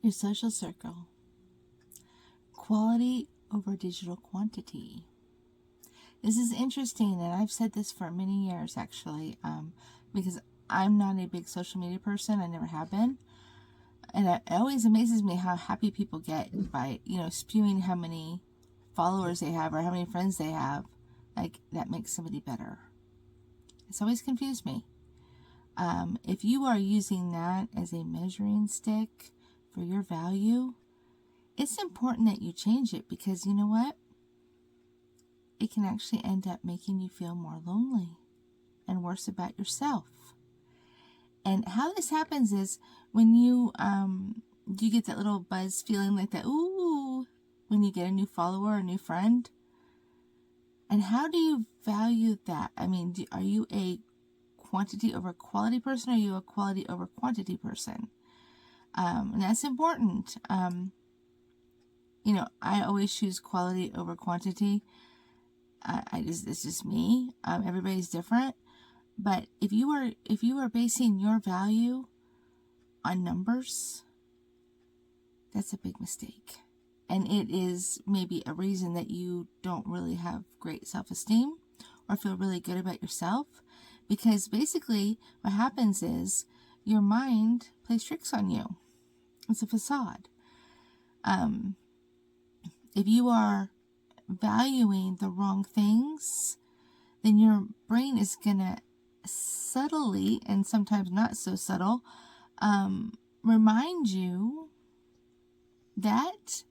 Your social circle. Quality over digital quantity. This is interesting, and I've said this for many years actually, because I'm not a big social media person. I never have been. And it always amazes me how happy people get by, spewing how many followers they have or how many friends they have. Like, that makes somebody better. It's always confused me. If you are using that as a measuring stick for your value, it's important that you change it, because you know what? It can actually end up making you feel more lonely and worse about yourself. And how this happens is when you get that little buzz feeling like that, ooh, when you get a new follower, a new friend. And how do you value that? I mean, are you a quantity over quality person, or are you a quality over quantity person? And that's important. I always choose quality over quantity. It's just me. Everybody's different. But if you are basing your value on numbers, that's a big mistake. And it is maybe a reason that you don't really have great self-esteem or feel really good about yourself. Because basically what happens is your mind plays tricks on you. It's a facade. If you are valuing the wrong things, then your brain is going to subtly, and sometimes not so subtle, remind you that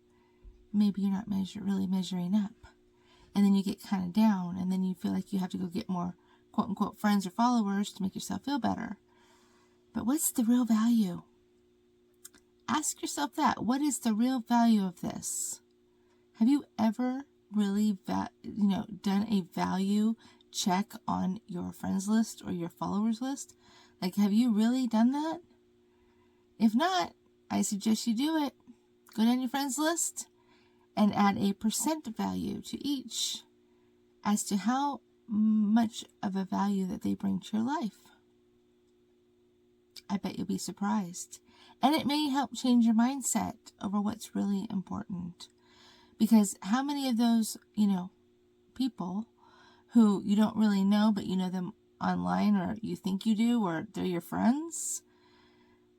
maybe you're not really measuring up. And then you get kind of down, and then you feel like you have to go get more quote-unquote friends or followers to make yourself feel better. But what's the real value? Ask yourself that. What is the real value of this? Have you ever really done a value check on your friends list or your followers list? Like, have you really done that? If not, I suggest you do it. Go down your friends list and add a percent value to each as to how much of a value that they bring to your life. I bet you'll be surprised. And it may help change your mindset over what's really important. Because how many of those, people who you don't really know, but you know them online, or you think you do, or they're your friends?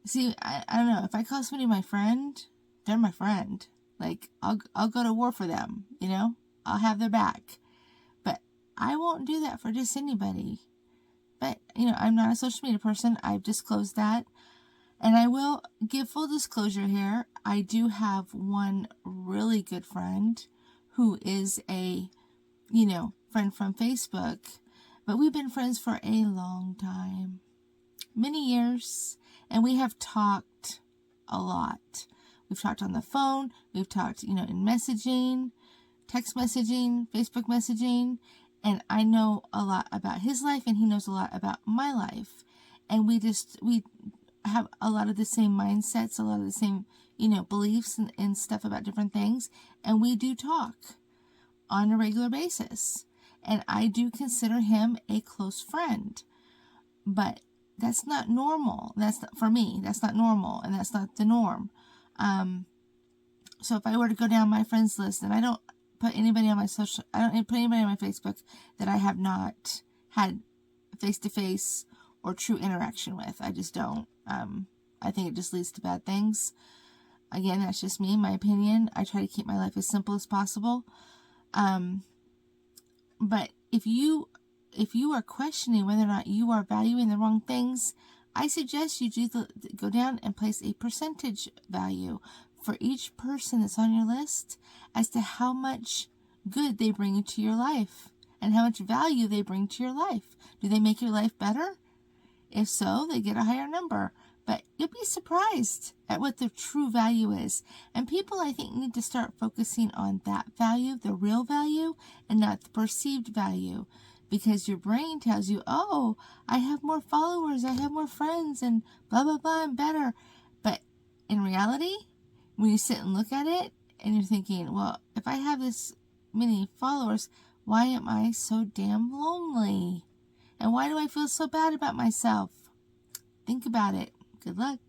See, I don't know. If I call somebody my friend, they're my friend. Like, I'll go to war for them, I'll have their back. But I won't do that for just anybody. But, I'm not a social media person. I've disclosed that. And I will give full disclosure here. I do have one really good friend who is a, friend from Facebook. But we've been friends for a long time. Many years. And we have talked a lot. We've talked on the phone. We've talked, in messaging, text messaging, Facebook messaging. And I know a lot about his life, and he knows a lot about my life. And we have a lot of the same mindsets, a lot of the same, beliefs and stuff about different things. And we do talk on a regular basis. And I do consider him a close friend. But that's not normal. That's not, for me, that's not normal, and that's not the norm. So if I were to go down my friends list, and I don't put anybody on my Facebook that I have not had face-to-face or true interaction with. I just don't. I think it just leads to bad things. Again, that's just me, my opinion. I try to keep my life as simple as possible. But if you are questioning whether or not you are valuing the wrong things, I suggest you go down and place a percentage value for each person that's on your list as to how much good they bring into your life and how much value they bring to your life. Do they make your life better? If so, they get a higher number. But you'll be surprised at what the true value is. And people, I think, need to start focusing on that value, the real value, and not the perceived value. Because your brain tells you, oh, I have more followers, I have more friends, and blah, blah, blah, I'm better. But in reality, when you sit and look at it, and you're thinking, well, if I have this many followers, why am I so damn lonely? And why do I feel so bad about myself? Think about it. Good luck.